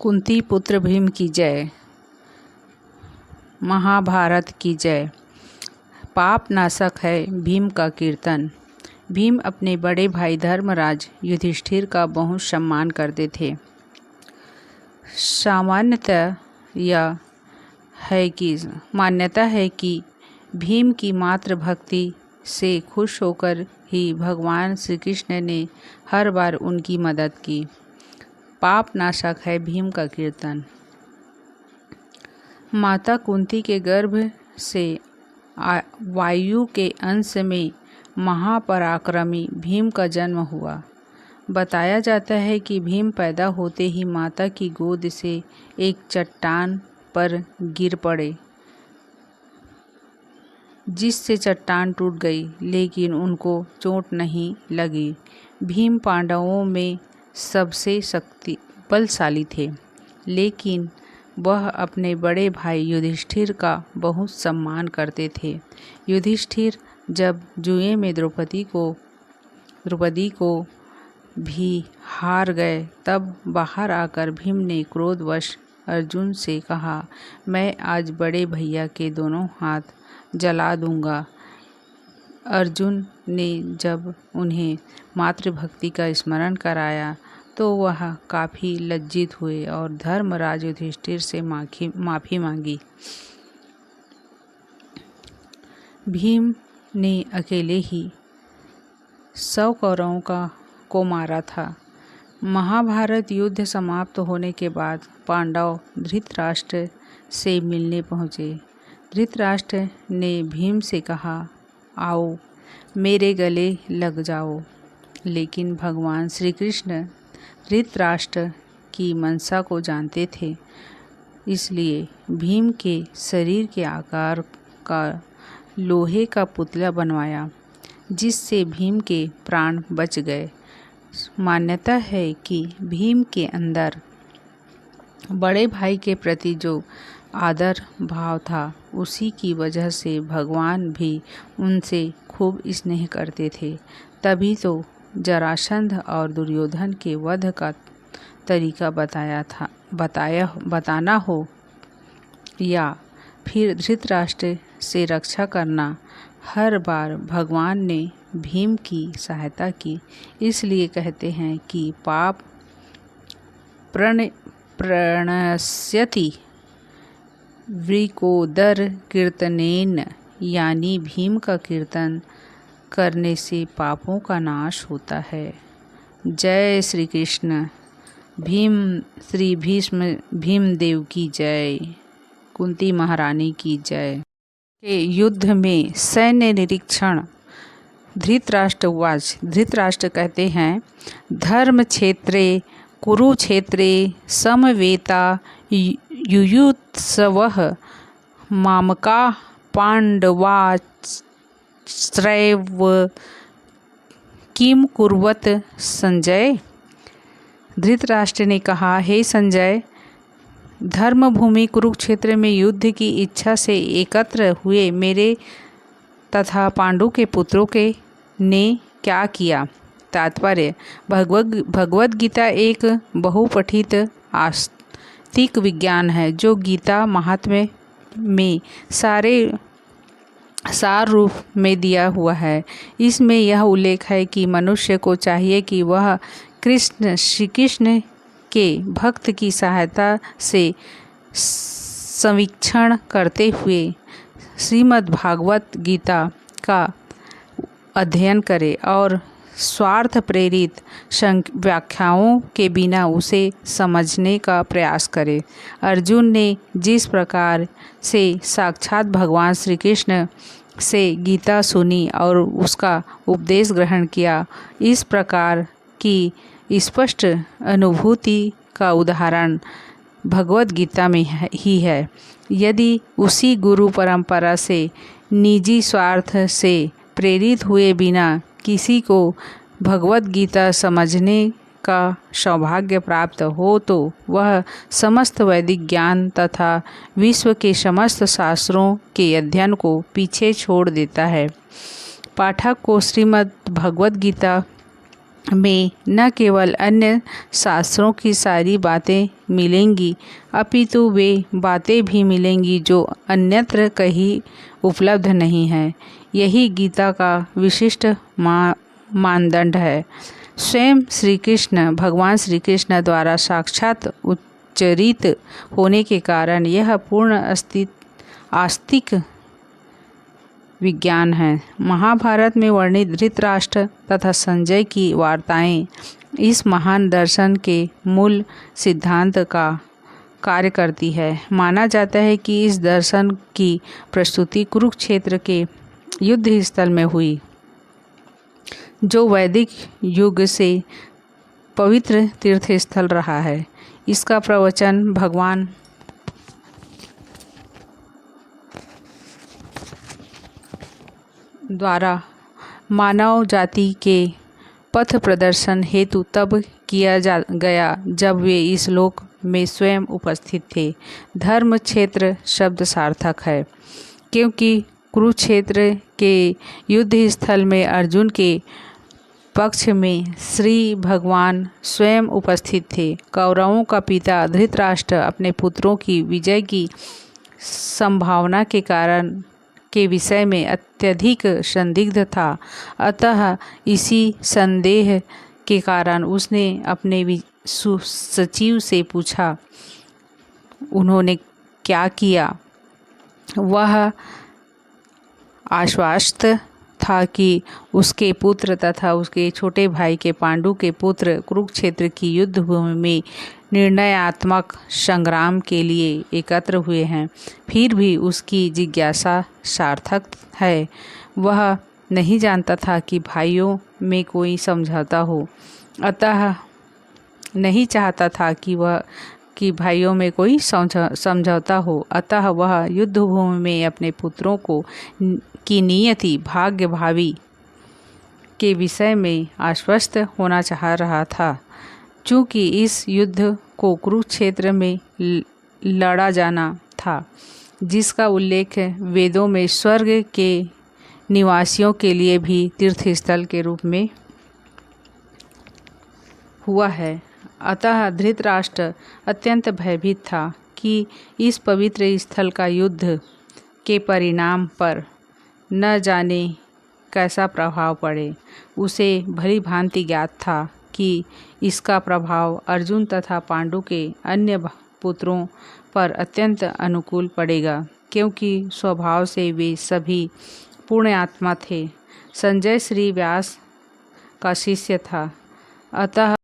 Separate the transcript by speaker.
Speaker 1: कुंती पुत्र भीम की जय। महाभारत की जय। पाप नाशक है भीम का कीर्तन। भीम अपने बड़े भाई धर्मराज युधिष्ठिर का बहुत सम्मान करते थे। सामान्यतः यह मान्यता है कि भीम की मात्र भक्ति से खुश होकर ही भगवान श्री कृष्ण ने हर बार उनकी मदद की। पाप नाशक है भीम का कीर्तन। माता कुंती के गर्भ से वायु के अंश में महापराक्रमी भीम का जन्म हुआ। बताया जाता है कि भीम पैदा होते ही माता की गोद से एक चट्टान पर गिर पड़े, जिससे चट्टान टूट गई, लेकिन उनको चोट नहीं लगी। भीम पांडवों में सबसे बलशाली थे, लेकिन वह अपने बड़े भाई युधिष्ठिर का बहुत सम्मान करते थे। युधिष्ठिर जब जुए में द्रौपदी को भी हार गए, तब बाहर आकर भीम ने क्रोधवश अर्जुन से कहा, मैं आज बड़े भैया के दोनों हाथ जला दूंगा। अर्जुन ने जब उन्हें मातृभक्ति का स्मरण कराया तो वह काफ़ी लज्जित हुए और धर्मराज युधिष्ठिर से माफ़ी मांगी। भीम ने अकेले ही 100 कौरवों को मारा था। महाभारत युद्ध समाप्त होने के बाद पांडव धृतराष्ट्र से मिलने पहुँचे। धृतराष्ट्र ने भीम से कहा, आओ मेरे गले लग जाओ। लेकिन भगवान श्री कृष्ण धृतराष्ट्र की मनसा को जानते थे, इसलिए भीम के शरीर के आकार का लोहे का पुतला बनवाया, जिससे भीम के प्राण बच गए। मान्यता है कि भीम के अंदर बड़े भाई के प्रति जो आदर भाव था, उसी की वजह से भगवान भी उनसे खूब स्नेह करते थे। तभी तो जरासंध और दुर्योधन के वध का तरीका बताना हो या फिर धृतराष्ट्र से रक्षा करना, हर बार भगवान ने भीम की सहायता की। इसलिए कहते हैं कि पाप प्रणश्यति वृकोदर कीर्तनेन, यानी भीम का कीर्तन करने से पापों का नाश होता है। जय श्री कृष्ण। श्री भीमदेव की जय। कुंती महारानी की जय। के युद्ध में सैन्य निरीक्षण। धृतराष्ट्र उवाच। धृतराष्ट्र कहते हैं, धर्म क्षेत्रे कुरुक्षेत्रे समवेता युयुत्सवः मामका पांडवाश्चैव किम कुर्वत संजय। धृतराष्ट्र ने कहा, हे संजय, धर्मभूमि कुरुक्षेत्र में युद्ध की इच्छा से एकत्र हुए मेरे तथा पांडु के पुत्रों के ने क्या किया। तात्पर्य, भगवद गीता एक बहुपठित आस्तिक विज्ञान है, जो गीता महात्म्य में सार रूप में दिया हुआ है। इसमें यह उल्लेख है कि मनुष्य को चाहिए कि वह श्री कृष्ण के भक्त की सहायता से संवीक्षण करते हुए श्रीमद् भागवत गीता का अध्ययन करे और स्वार्थ प्रेरित व्याख्याओं के बिना उसे समझने का प्रयास करे। अर्जुन ने जिस प्रकार से साक्षात भगवान श्री कृष्ण से गीता सुनी और उसका उपदेश ग्रहण किया, इस प्रकार की स्पष्ट अनुभूति का उदाहरण भगवद गीता में ही है। यदि उसी गुरु परंपरा से निजी स्वार्थ से प्रेरित हुए बिना किसी को भगवद गीता समझने का सौभाग्य प्राप्त हो, तो वह समस्त वैदिक ज्ञान तथा विश्व के समस्त शास्त्रों के अध्ययन को पीछे छोड़ देता है। पाठक को श्रीमद् भगवद गीता में न केवल अन्य शास्त्रों की सारी बातें मिलेंगी, अपितु वे बातें भी मिलेंगी जो अन्यत्र कहीं उपलब्ध नहीं है। यही गीता का विशिष्ट मानदंड है। स्वयं श्री कृष्ण, भगवान श्री कृष्ण द्वारा साक्षात उच्चरित होने के कारण यह पूर्ण आस्तिक विज्ञान है। महाभारत में वर्णित धृतराष्ट्र तथा संजय की वार्ताएं इस महान दर्शन के मूल सिद्धांत का कार्य करती है। माना जाता है कि इस दर्शन की प्रस्तुति कुरुक्षेत्र के युद्ध स्थल में हुई, जो वैदिक युग से पवित्र तीर्थस्थल रहा है। इसका प्रवचन भगवान द्वारा मानव जाति के पथ प्रदर्शन हेतु तब किया गया जब वे इस लोक में स्वयं उपस्थित थे। धर्म क्षेत्र शब्द सार्थक है, क्योंकि कुरुक्षेत्र के युद्ध स्थल में अर्जुन के पक्ष में श्री भगवान स्वयं उपस्थित थे। कौरवों का पिता धृतराष्ट्र अपने पुत्रों की विजय की संभावना के कारण के विषय में अत्यधिक संदिग्ध था। अतः इसी संदेह के कारण उसने अपने सचिव से पूछा। उन्होंने क्या किया? वह आश्वस्त था कि उसके पुत्र तथा उसके छोटे भाई के पांडु के पुत्र कुरुक्षेत्र की युद्ध भूमि में निर्णयात्मक संग्राम के लिए एकत्र हुए हैं। फिर भी उसकी जिज्ञासा सार्थक है। वह नहीं जानता था कि भाइयों में कोई समझौता हो, अतः नहीं चाहता था कि भाइयों में कोई समझौता हो, अतः वह युद्ध भूमि में अपने पुत्रों की नियति भाग्य भावी के विषय में आश्वस्त होना चाह रहा था। चूँकि इस युद्ध को कुरुक्षेत्र में लड़ा जाना था, जिसका उल्लेख वेदों में स्वर्ग के निवासियों के लिए भी तीर्थस्थल के रूप में हुआ है, अतः धृतराष्ट्र अत्यंत भयभीत था कि इस पवित्र स्थल का युद्ध के परिणाम पर न जाने कैसा प्रभाव पड़े। उसे भली भांति ज्ञात था कि इसका प्रभाव अर्जुन तथा पांडु के अन्य पुत्रों पर अत्यंत अनुकूल पड़ेगा, क्योंकि स्वभाव से वे सभी पूर्ण आत्मा थे। संजय श्री व्यास का शिष्य था, अतः